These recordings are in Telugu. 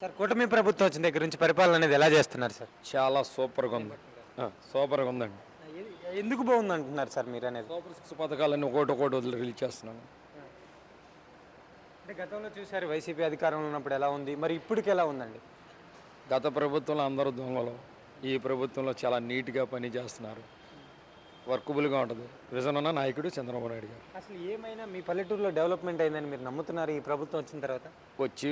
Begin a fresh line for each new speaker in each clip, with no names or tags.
సార్ కూటమి ప్రభుత్వం వచ్చిన దగ్గర నుంచి పరిపాలన అనేది ఎలా చేస్తున్నారు సార్?
చాలా సూపర్‌గా ఉంది. సూపర్‌గా ఉందండి.
ఎందుకు బాగుంది అంటున్నారు సార్ మీరు అనేది?
సూపర్ సిక్స్ పథకాలన్నీ ఒకటొకటి రిలీజ్ చేస్తున్నాను.
అంటే గతంలో చూసారు వైసీపీ అధికారంలో ఉన్నప్పుడు ఎలా ఉంది, మరి ఇప్పటికి ఎలా ఉందండి?
గత ప్రభుత్వంలో అందరూ దొంగలు. ఈ ప్రభుత్వంలో చాలా నీట్‌గా పని చేస్తున్నారు. వర్కబుల్‌గా ఉంటుంది. విజన్ ఉన్న నాయకుడు చంద్రబాబు నాయుడు గారు.
అసలు ఏమైనా మీ పల్లెటూరులో డెవలప్మెంట్ అయిందని మీరు నమ్ముతున్నారు ఈ ప్రభుత్వం వచ్చిన తర్వాత?
వచ్చి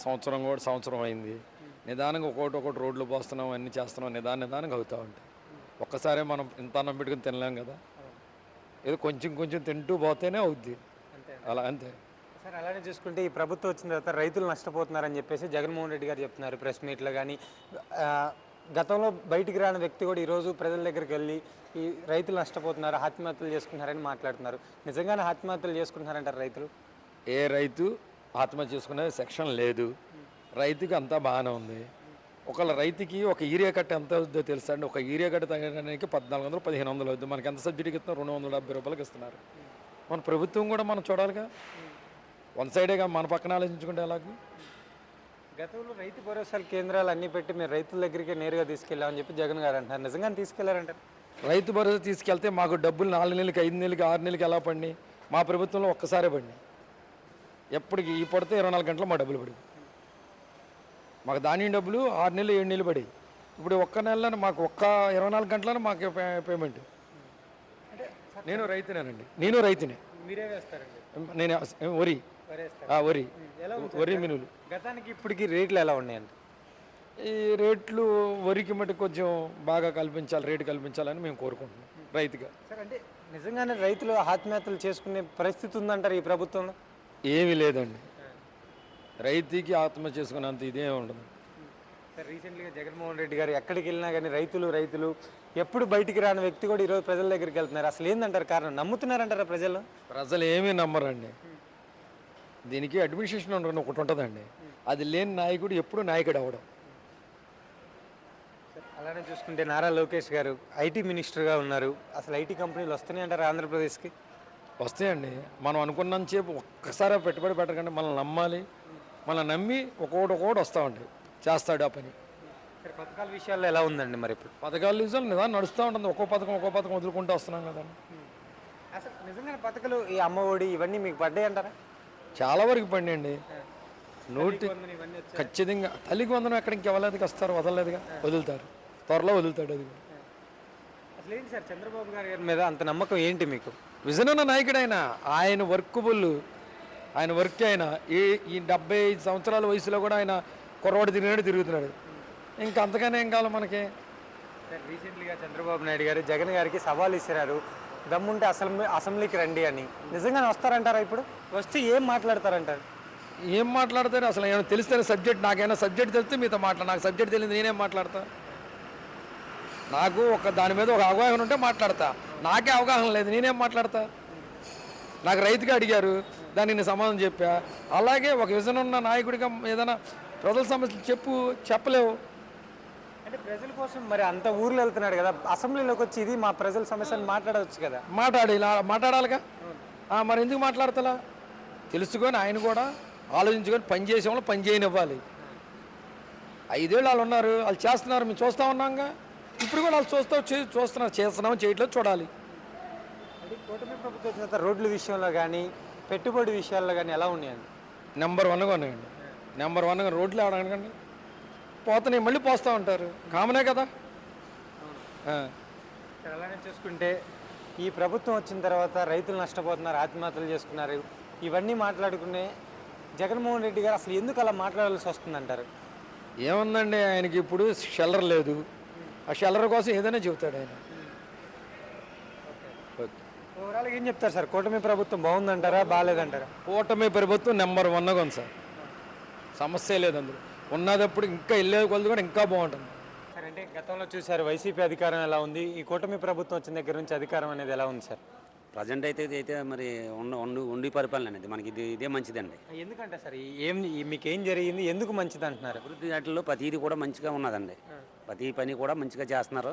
సంవత్సరం అయింది. నిదానంగా ఒకటి రోడ్లు పోస్తున్నాం, అన్నీ చేస్తున్నాం, నిదానంగా అవుతూ ఉంటాయి. ఒక్కసారే మనం ఇంత అన్నం పెట్టుకుని తినలేం కదా. ఏదో కొంచెం తింటూ పోతేనే అవుద్ది. అలా అంతే.
సార్ అలానే చూసుకుంటే ఈ ప్రభుత్వం వచ్చిన తర్వాత రైతులు నష్టపోతున్నారని చెప్పేసి జగన్మోహన్ రెడ్డి గారు చెప్తున్నారు ప్రెస్ మీట్లో. కానీ గతంలో బయటికి రాని వ్యక్తి కూడా ఈరోజు ప్రజల దగ్గరికి వెళ్ళి ఈ రైతులు నష్టపోతున్నారు, ఆత్మహత్యలు చేసుకుంటున్నారని మాట్లాడుతున్నారు. నిజంగానే ఆత్మహత్యలు చేసుకుంటున్నారంటారు రైతులు?
ఏ రైతు ఆత్మహత్య చేసుకునే సెక్షన్ లేదు. రైతుకి అంతా బాగానే ఉంది. ఒకళ్ళ రైతుకి ఒక యూరియా కట్ట ఎంత అవుతుందో తెలుసా అండి? ఒక యూరియా కట్ట తగ్గడానికి 1400 1500 అవుతుంది. మనకి ఎంత సబ్సిడీకి ఇస్తున్నారు? 270 రూపాయలకి ఇస్తున్నారు. మన ప్రభుత్వం కూడా మనం చూడాలిగా. వన్ సైడేగా మన పక్కన ఆలోచించుకుంటే ఎలాగో.
గతంలో రైతు భరోసాల కేంద్రాలు అన్నీ పెట్టి మీరు రైతుల దగ్గరికి నేరుగా తీసుకెళ్ళామని చెప్పి జగన్ గారు అంటున్నారు. నిజంగానే తీసుకెళ్లారంటారు?
రైతు భరోసా తీసుకెళ్తే మాకు డబ్బులు 4 నెలలకి 5 నెలలకి 6 నెలలకి ఎలా పడినాయి? మా ప్రభుత్వంలో ఒక్కసారే పడినాయి. ఎప్పటికి ఈ పడితే 24 గంటలు మా డబ్బులు పడి మాకు ధాన్యం డబ్బులు 6 నెలలు 7 నెలలు పడి. ఇప్పుడు ఒక్క నెలలో మాకు 24 గంటలను మాకు పేమెంట్. నేను రైతునేనండి.
మీరే వేస్తారండి?
నేను వరి మినులు.
గతానికి ఇప్పటికి రేట్లు ఎలా ఉన్నాయండి?
ఈ రేట్లు వరికి మటు కొంచెం బాగా రేటు కల్పించాలని మేము కోరుకుంటున్నాం రైతుగా.
సార్ అంటే నిజంగానే రైతులు ఆత్మహత్యలు చేసుకునే పరిస్థితి ఉందంటారు ఈ ప్రభుత్వంలో?
ఏమీ లేదండి. రైతుకి ఆత్మహత్య చేసుకున్నంత ఇదే ఉండదు.
సార్ రీసెంట్గా జగన్మోహన్ రెడ్డి గారు ఎక్కడికి వెళ్ళినా కానీ రైతులు ఎప్పుడు బయటికి రాని వ్యక్తి కూడా ఈరోజు ప్రజల దగ్గరికి వెళ్తున్నారు. అసలు ఏందంటారు కారణం? నమ్ముతున్నారంటారా ప్రజలు
ఏమీ నమ్మరండి. దీనికి అడ్మినిస్ట్రేషన్ ఒకటి ఉంటుందండి. అది లేని నాయకుడు ఎప్పుడు నాయకుడు అవ్వడం.
అలానే చూసుకుంటే నారా లోకేష్ గారు ఐటీ మినిస్టర్గా ఉన్నారు. అసలు ఐటీ కంపెనీలు వస్తున్నాయి అంటారు ఆంధ్రప్రదేశ్కి?
వస్తాయండి. మనం అనుకున్నంతసేపు ఒక్కసారి పెట్టుబడి పెట్టకండి. మనల్ని నమ్మాలి. మనల్ని నమ్మి ఒకటి వస్తూ ఉంటాయి. చేస్తాడు ఆ పని.
పథకాల విషయాల్లో ఎలా ఉందండి మరి? ఇప్పుడు
పథకాలు నిజాలు నిదానం నడుస్తూ ఉంటుంది. ఒక్కో పథకం వదులుకుంటూ వస్తున్నాం కదండి.
అసలు నిజంగా పథకాలు ఈ అమ్మఒడి ఇవన్నీ మీకు పడ్డాయి అంటారా?
చాలా వరకు పడినాయండి. ఖచ్చితంగా తల్లికి వందనం ఎక్కడ ఇంకెవ్వలేదుగా వస్తారు, వదలలేదుగా. వదులుతారు, త్వరలో వదులుతాడు. అది
అసలు ఏంటి సార్ చంద్రబాబు గారి మీద అంత నమ్మకం ఏంటి మీకు?
విజన్ ఉన్న నాయకుడు ఆయన వర్కబుల్. ఆయన వర్క్ ఈ 75 సంవత్సరాల వయసులో కూడా ఆయన కుర్రవాడు తిరుగుతున్నాడు. ఇంకా అంతగానే ఏం కావాలి మనకి?
సార్ రీసెంట్లీగా చంద్రబాబు నాయుడు గారు జగన్ గారికి సవాల్ ఇచ్చారు, దమ్ముంటే అసెంబ్లీకి రండి అని. నిజంగానే వస్తారంటారా? ఇప్పుడు వస్తే ఏం మాట్లాడతారంటారు?
ఏం మాట్లాడతారు? అసలు ఏమైనా తెలిస్తేనే సబ్జెక్ట్. నాకైనా సబ్జెక్ట్ తెలిస్తే మీతో నాకు సబ్జెక్ట్ తెలియదు, నేనేం మాట్లాడతా? నాకు దాని మీద ఒక అవగాహన ఉంటే మాట్లాడతా. నాకే అవగాహన లేదు, నేనేం మాట్లాడతా? నాకు రైతుగా అడిగారు, దానికి నేను సమాధానం చెప్పా. అలాగే ఒక విజన్ ఉన్న నాయకుడిగా ఏదైనా ప్రజల సమస్యలు చెప్పలేవు
అంటే ప్రజల కోసం మరి అంత ఊర్లో వెళ్తున్నాడు కదా, అసెంబ్లీలోకి వచ్చి ఇది మా ప్రజల సమస్యను మాట్లాడవచ్చు కదా.
మాట్లాడాలిగా. మరి ఎందుకు మాట్లాడతలా? తెలుసుకొని ఆయన కూడా ఆలోచించుకొని పని చేసే వాళ్ళు పని చేయనివ్వాలి. 5 ఏళ్ళు వాళ్ళు ఉన్నారు, వాళ్ళు చేస్తున్నారు, మేము చూస్తూ ఉన్నాంగా. ఇప్పుడు కూడా వాళ్ళు చేస్తున్నాం చేయట్లేదు, చూడాలి.
అంటే కూటమి ప్రభుత్వం వచ్చిన తర్వాత రోడ్ల విషయంలో కానీ పెట్టుబడి విషయాల్లో కానీ ఎలా ఉన్నాయండి?
నెంబర్ 1గా ఉన్నాయండి. నెంబర్ 1గా రోడ్లు ఆడకండి పోతున్నాయి, మళ్ళీ పోస్తూ ఉంటారు. కామనే కదా.
అలానే చూసుకుంటే ఈ ప్రభుత్వం వచ్చిన తర్వాత రైతులు నష్టపోతున్నారు, ఆత్మహత్యలు చేసుకున్నారు, ఇవన్నీ మాట్లాడుకునే జగన్మోహన్ రెడ్డి గారు అసలు ఎందుకు అలా మాట్లాడాల్సి వస్తుందంటారు?
ఏముందండి, ఆయనకి ఇప్పుడు షెల్లర్ లేదు. ఆ షెల్లర్ కోసం ఏదైనా చెబుతాడు ఆయన.
ఓవరాల్గా ఏం చెప్తారు సార్? కూటమి ప్రభుత్వం బాగుందంటారా, బాగాలేదంటారా?
కూటమి ప్రభుత్వం నెంబర్ 1గా ఉంది సార్. సమస్య లేదు అందులో. ఉన్నదప్పుడు ఇంకా వెళ్ళే కొలది కూడా ఇంకా బాగుంటుంది
సార్. అంటే గతంలో చూసారు వైసీపీ అధికారం ఎలా ఉంది, ఈ కూటమి ప్రభుత్వం వచ్చిన దగ్గర నుంచి అధికారం అనేది ఎలా ఉంది సార్?
ప్రజెంట్ అయితే మరి ఉండి పరిపాలన అనేది మనకి ఇదే మంచిదండి.
ఎందుకంటే సార్ మీకేం జరిగింది, ఎందుకు మంచిది అంటున్నారు?
అభివృద్ధి వాటిల్లో ప్రతిదీ కూడా మంచిగా ఉన్నదండి. ప్రతి పని కూడా మంచిగా చేస్తున్నారు.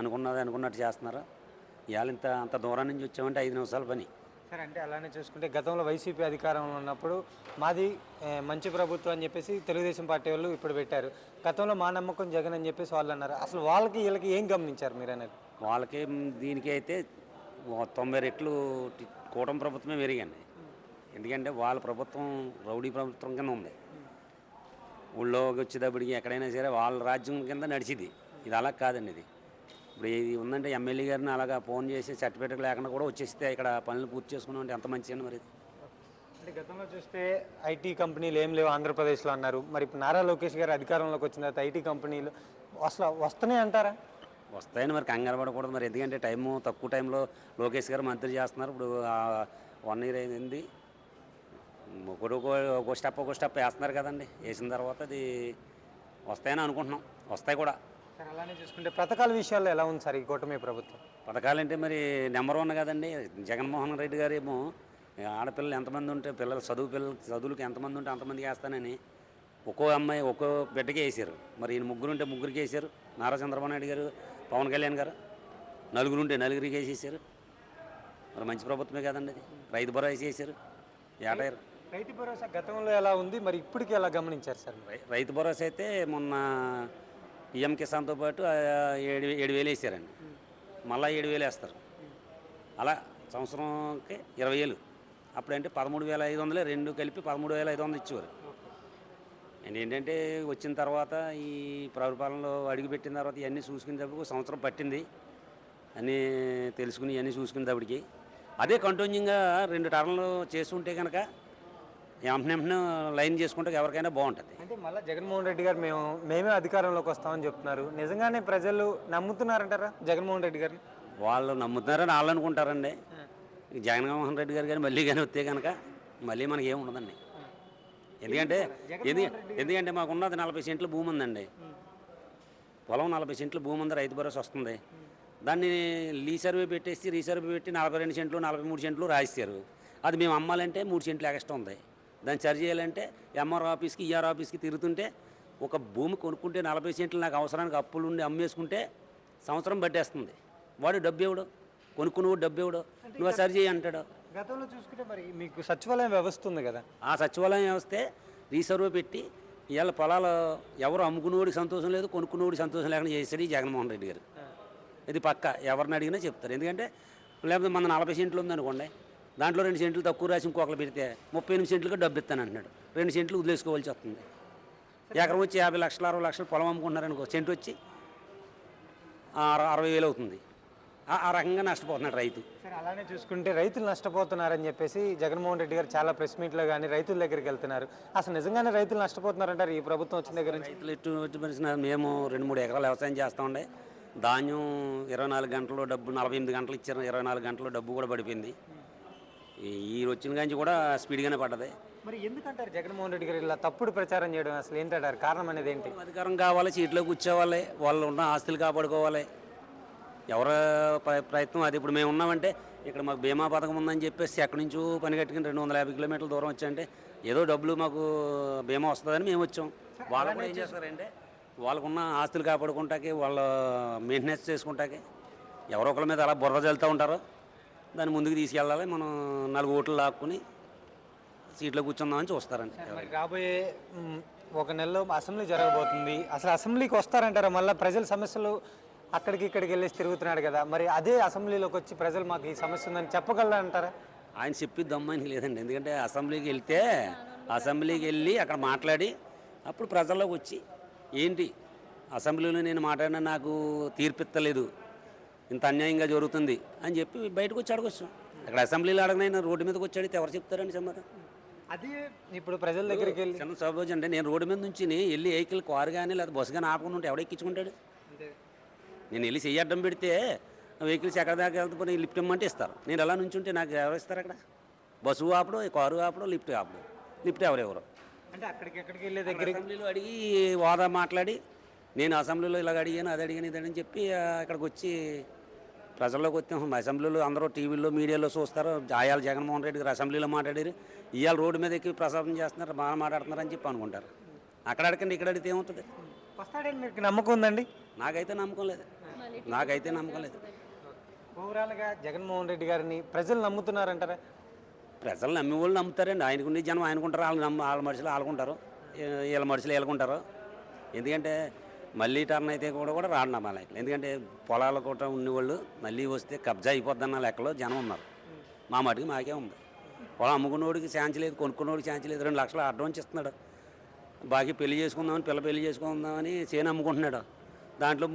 అనుకున్నట్టు చేస్తున్నారు. ఇవాళ అంత దూరం నుంచి వచ్చామంటే 5 నిమిషాల పని.
సరే, అంటే అలానే చూసుకుంటే గతంలో వైసీపీ అధికారంలో ఉన్నప్పుడు మాది మంచి ప్రభుత్వం అని చెప్పేసి తెలుగుదేశం పార్టీ వాళ్ళు ఇప్పుడు పెట్టారు. గతంలో మా నమ్మకం జగన్ అని చెప్పేసి వాళ్ళు అన్నారు. అసలు వాళ్ళకి వీళ్ళకి ఏం గమనించారు మీరు అనేది?
వాళ్ళకి దీనికి అయితే 90 రెట్లు కూటమి ప్రభుత్వమే మెరుగండి. ఎందుకంటే వాళ్ళ ప్రభుత్వం రౌడీ ప్రభుత్వం కింద ఉంది. ఊళ్ళోకి వచ్చేటప్పటికి ఎక్కడైనా సరే వాళ్ళ రాజ్యం కింద నడిచిది. ఇది అలా కాదండి. ఇప్పుడు ఇది ఉందంటే ఎమ్మెల్యే గారిని అలాగా ఫోన్ చేసి సర్టిఫికేట్ లేకుండా కూడా వచ్చేస్తే ఇక్కడ పనులు పూర్తి చేసుకున్నాం అంటే ఎంత మంచిది మరి.
అంటే గతంలో చూస్తే ఐటీ కంపెనీలు ఏం లేవు ఆంధ్రప్రదేశ్లో అన్నారు. మరి ఇప్పుడు నారా లోకేష్ గారు అధికారంలోకి వచ్చిన తర్వాత ఐటీ కంపెనీలు అసలు వస్తున్నాయి అంటారా?
వస్తాయని మరి కంగారు పడకూడదు మరి. ఎందుకంటే తక్కువ టైంలో లోకేష్ గారు మంత్రి చేస్తున్నారు. ఇప్పుడు 1 year అయింది. ఒక స్టెప్ వేస్తున్నారు కదండి. వేసిన తర్వాత అది వస్తాయని అనుకుంటున్నాం. వస్తాయి కూడా.
సరే, అలానే చూసుకుంటే పథకాల విషయాల్లో ఎలా ఉంది సార్ ఈ కూటమి ప్రభుత్వం?
పథకాలంటే మరి నెంబర్ 1 కదండి. జగన్మోహన్ రెడ్డి గారు ఏమో ఆడపిల్లలు ఎంతమంది ఉంటే చదువులకు ఎంతమంది ఉంటే అంతమందికి వేస్తానని ఒక్కో అమ్మాయి ఒక్కో బిడ్డకి వేసారు. మరి ఈయన ముగ్గురు ఉంటే ముగ్గురికి వేసారు. నారా చంద్రబాబు నాయుడు గారు, పవన్ కళ్యాణ్ గారు నలుగురు ఉంటే నలుగురికి వేసేసారు. మరి మంచి ప్రభుత్వమే కదండి అది. రైతు భరోసా వేసారు. ఏటారు
రైతు భరోసా గతంలో ఎలా ఉంది, మరి ఇప్పటికి ఎలా గమనించారు సార్?
రైతు భరోసా అయితే మొన్న పిఎం కిసాన్తో పాటు 7,000 వేసారండి. మళ్ళీ 7,000 వేస్తారు. అలా సంవత్సరంకి 20,000. అప్పుడంటే 13,500 రెండు కలిపి 13,500 ఇచ్చేవారు. అండ్ ఏంటంటే వచ్చిన తర్వాత ఈ పరిపాలనలో అడుగుపెట్టిన తర్వాత ఇవన్నీ చూసుకునేటప్పుడు సంవత్సరం పట్టింది. అన్నీ తెలుసుకుని ఇవన్నీ చూసుకునేటప్పటికి అదే కంటిన్యూగా 2 టర్న్లు చేస్తుంటే కనుక వెంటనే లైన్ చేసుకుంటే ఎవరికైనా బాగుంటుంది.
అంటే మళ్ళీ జగన్మోహన్ రెడ్డి గారు మేమే అధికారంలోకి వస్తామని చెప్తున్నారు. నిజంగానే ప్రజలు నమ్ముతున్నారంటారా జగన్మోహన్ రెడ్డి గారిని?
వాళ్ళు నమ్ముతున్నారని వాళ్ళు అనుకుంటారండి. జగన్మోహన్ రెడ్డి గారు కానీ మళ్ళీ కానీ వస్తే కనుక మళ్ళీ మనకి ఏమి ఉండదండి. ఎందుకంటే మాకున్నది 40 సెంట్ల భూమి ఉందండి. పొలం 40 సెంట్ల భూమి ఉంది. రైతు భరోసా వస్తుంది. దాన్ని రీసర్వే పెట్టేసి రీసర్వే పెట్టి 42 సెంట్లు 43 సెంట్లు రాయిస్తారు. అది మేము అమ్మాలంటే 3 సెంట్లు ఎక్స్ట్రా ఉంది. దాన్ని సరి చేయాలంటే ఎంఆర్ ఆఫీస్కి ఈఆర్ ఆఫీస్కి తిరుగుతుంటే ఒక భూమి కొనుక్కుంటే 40 సెంట్లు నాకు అవసరానికి అప్పులు ఉండి అమ్మేసుకుంటే సంవత్సరం పట్టేస్తుంది. వాడు డబ్బు ఎవడు కొనుక్కున్నవాడు డబ్బు ఎవడు నువ్వు సరి చేయి అంటాడు.
గతంలో చూసుకుంటే మరి మీకు సచివాలయం వ్యవస్థ ఉంది కదా,
ఆ సచివాలయం వ్యవస్థే రీసర్వే పెట్టి ఇవాళ పొలాలు ఎవరు అమ్ముకున్నవాడికి సంతోషం లేదు, కొనుక్కున్నవాడికి సంతోషం లేకుండా చేశాడు ఈ జగన్మోహన్ రెడ్డి గారు. ఇది పక్క ఎవరిని అడిగినా చెప్తారు. ఎందుకంటే లేకపోతే మన 40 సెంట్లు ఉందనుకోండి, దాంట్లో 2 సెంట్లు తక్కువ రాసి ఇంకొకరు పెడితే 38 సెంట్లుగా డబ్బు ఇస్తాను అంటున్నాడు. 2 సెంట్లు వదిలేసుకోవాల్సి వస్తుంది. ఎకరం వచ్చి 50 లక్షలు 60 లక్షలు పొలం అమ్ముకుంటున్నారనుకో, సెంటు వచ్చి 60,000 అవుతుంది. ఆ రకంగా నష్టపోతున్నాడు రైతు.
సరే, అలానే చూసుకుంటే రైతులు నష్టపోతున్నారని చెప్పేసి జగన్మోహన్ రెడ్డి గారు చాలా ప్రెస్ మీట్లో కానీ రైతుల దగ్గరికి వెళ్తున్నారు. అసలు నిజంగానే రైతులు నష్టపోతున్నారంటారు ఈ ప్రభుత్వం వచ్చిన దగ్గర నుంచి?
రైతులు ఎటు పరిస్థితున్నారు. మేము 2-3 ఎకరాలు వ్యవసాయం చేస్తూ ఉండే ధాన్యం 24 గంటల్లో డబ్బు 48 గంటలు ఇచ్చారు. 24 గంటల్లో డబ్బు కూడా పడిపోయింది. ఈ వచ్చిన కానీ కూడా స్పీడ్గానే పడ్డది.
మరి ఎందుకంటారు జగన్మోహన్ రెడ్డి గారు ఇలా తప్పుడు ప్రచారం చేయడం? అసలు ఏంటంటారు కారణం అనేది ఏంటి?
అధికారం కావాలి, సీట్లో కూర్చోవాలి, వాళ్ళు ఉన్న ఆస్తులు కాపాడుకోవాలి. ఎవరి ప్రయత్నం అది. ఇప్పుడు మేము ఉన్నామంటే ఇక్కడ మాకు బీమా పథకం ఉందని చెప్పేసి ఎక్కడి నుంచో పని కట్టుకుని 250 కిలోమీటర్ల దూరం వచ్చాయంటే ఏదో డబ్బులు మాకు బీమా వస్తుందని మేము వచ్చాం. వాళ్ళు కూడా ఏం చేస్తారంటే వాళ్ళకున్న ఆస్తులు కాపాడుకుంటాకి, వాళ్ళ మెయింటెనెన్స్ చేసుకుంటాకి ఎవరో ఒకరి మీద అలా బుర్ర చల్లుతూ ఉంటారు. దాన్ని ముందుకు తీసుకెళ్ళాలి. మనం 4 ఓట్లు లాక్కుని సీట్లో కూర్చుందామని చూస్తారండి.
రాబోయే 1 నెలలో అసెంబ్లీ జరగబోతుంది. అసలు అసెంబ్లీకి వస్తారంటారా? మళ్ళీ ప్రజల సమస్యలు అక్కడికి ఇక్కడికి వెళ్ళేసి తిరుగుతున్నాడు కదా, మరి అదే అసెంబ్లీలోకి వచ్చి ప్రజలు మాకు ఈ సమస్య ఉందని చెప్పగలరా అంటారా?
ఆయన చెప్పి దమ్మానికి లేదండి. ఎందుకంటే అసెంబ్లీకి వెళ్ళి అక్కడ మాట్లాడి అప్పుడు ప్రజల్లోకి వచ్చి ఏంటి అసెంబ్లీలో నేను మాట్లాడినా నాకు తీర్పిత్తలేదు, ఇంత అన్యాయంగా జరుగుతుంది అని చెప్పి బయటకు వచ్చి అడగొచ్చు. అక్కడ అసెంబ్లీలో అడగనైనా రోడ్డు మీదకి వచ్చి అడిగితే ఎవరు చెప్తారండి సమాధానం?
అది ఇప్పుడు ప్రజల దగ్గరికి వెళ్ళి
చిన్న సపోజ్ అంటే నేను రోడ్డు మీద నుంచి వెళ్ళి వెహికల్ కారు కానీ లేదా బస్సు కానీ ఆపకుండా ఉంటే ఎవడ ఎక్కించుకుంటాడు? నేను వెళ్ళి చెయ్యి అడ్డం పెడితే వెహికల్స్ ఎక్కడ దాకా వెళ్తే లిఫ్ట్ ఇమ్మంటే ఇస్తారు. నేను ఎలా నుంచి ఉంటే నాకు ఎవరు ఇస్తారు? అక్కడ బస్సు ఆపడు, కారు ఆపడు, లిఫ్ట్ ఆపడు. లిఫ్ట్ ఎవరెవరు
అంటే అక్కడికి ఎక్కడికి వెళ్ళే దగ్గర
అసెంబ్లీలో అడిగి వాదా మాట్లాడి నేను అసెంబ్లీలో ఇలాగ అడిగాను, అది అడిగాను, ఇదని చెప్పి అక్కడికి వచ్చి ప్రజల్లోకి వచ్చాం. అసెంబ్లీలో అందరూ టీవీలో మీడియాలో చూస్తారు. ఆయాలు జగన్మోహన్ రెడ్డి గారు అసెంబ్లీలో మాట్లాడారు, ఇవాళ రోడ్డు మీద ఎక్కి ప్రసాదం చేస్తున్నారు, బాగా మాట్లాడుతున్నారు అని చెప్పి అనుకుంటారు. అక్కడ అడగండి, ఇక్కడ అడిగితే ఏమవుతుంది?
వస్తాడని మీకు నమ్మకం ఉందండి?
నాకైతే నమ్మకం లేదు.
ఓవరాల్గా జగన్మోహన్ రెడ్డి గారిని ప్రజలు నమ్ముతున్నారంటారా?
ప్రజలు నమ్మే వాళ్ళు నమ్ముతారండి. ఆయనకుండే జనం ఆయనకుంటారు, వాళ్ళ మనుషులు వాళ్ళకుంటారు, వీళ్ళ మనుషులు వీళ్ళకుంటారు. ఎందుకంటే మళ్ళీ టర్న్ అయితే కూడా రాడు నా లెక్కలు. ఎందుకంటే పొలాలు కూడా ఉండేవాళ్ళు మళ్ళీ వస్తే కబ్జా అయిపోద్దన్న లెక్కలో జనం ఉన్నారు. మా మటుకు మాకే ఉంది. పొలం అమ్ముకున్నోడికి ఛాన్స్ లేదు, కొనుక్కున్నోడికి ఛాన్స్ లేదు. 2 లక్షలు అడ్వాన్స్ ఇస్తున్నాడు. బాకీ పెళ్లి చేసుకుందామని పెళ్లి చేసుకుందామని చేను అమ్ముకుంటున్నాడు. దాంట్లో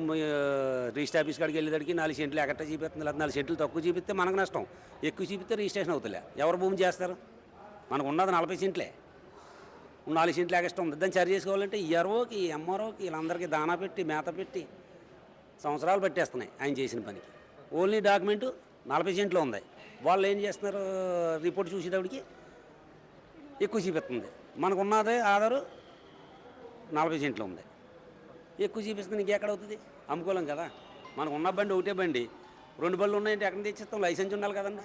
రిజిస్టర్ ఆఫీస్ కాడికి వెళ్ళేదానికి 4 సెంట్లు ఎక్కట చూపిస్తుంది. లేదా 4 సెంట్లు తక్కువ చూపిస్తే మనకు నష్టం, ఎక్కువ చూపిస్తే రిజిస్ట్రేషన్ అవుతుందిలే. ఎవరు భూమి చేస్తారు? మనకు ఉన్నది 40 సెంట్లే, 4 సెంట్లు ఎక్స్ట్రా ఉంది. దాన్ని సరి చేసుకోవాలంటే ఈఆర్ఓకి, ఎంఆర్ఓకి వీళ్ళందరికీ దానా పెట్టి మేత పెట్టి సంవత్సరాలు పట్టేస్తున్నాయి ఆయన చేసిన పనికి. ఓన్లీ డాక్యుమెంటు 40 సెంట్లు ఉంది. వాళ్ళు ఏం చేస్తున్నారు? రిపోర్ట్ చూసేటప్పటికి ఎక్కువ చూపిస్తుంది. మనకు ఉన్నదే ఆధారు 40 సెంట్లు ఉంది, ఎక్కువ చూపిస్తుంది. ఇంకెక్కడ అవుతుంది? అమ్ముకోలేం కదా. మనకు ఉన్న బండి ఒకటే బండి, 2 బళ్ళు ఉన్నాయంటే ఎక్కడ తెచ్చిస్తాం? లైసెన్స్ ఉండాలి కదండి.